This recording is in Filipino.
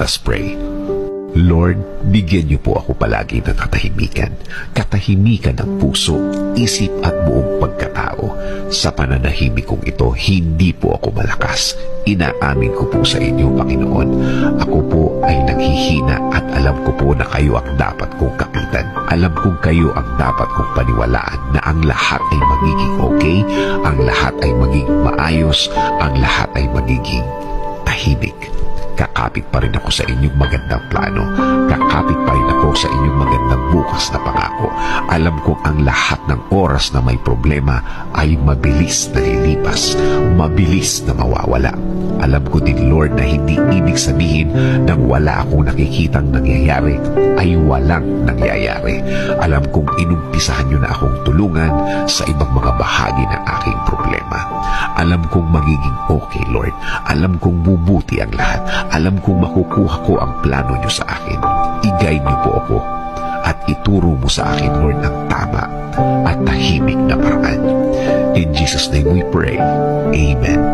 Let us pray. Lord, bigyan niyo po ako palagi ng katahimikan. Katahimikan ng puso, isip at buong pagkatao. Sa pananahimik kong ito, hindi po ako malakas. Inaamin ko po sa inyo, Panginoon. Ako po ay naghihina at alam ko po na kayo ang dapat kong kapitan. Alam kong kayo ang dapat kong paniwalaan na ang lahat ay magiging okay, ang lahat ay magiging maayos, ang lahat ay magiging tahimik. Kakapit pa rin ako sa inyong magandang plano. Kakapit pa rin ako sa inyong magandang bukas na pangako. Alam kong ang lahat ng oras na may problema ay mabilis na lilipas, mabilis na mawawala. Alam ko din, Lord, na hindi ibig sabihin nang wala akong nakikitang nangyayari ay walang nangyayari. Alam kong inumpisahan niyo na akong tulungan sa ibang mga bahagi ng aking problema. Alam kong magiging okay, Lord. Alam kong bubuti ang lahat. Alam kong makukuha ko ang plano niyo sa akin. I-guide niyo po ako at ituro mo sa akin, Lord, ang tama at tahimik na paraan. In Jesus' name we pray. Amen.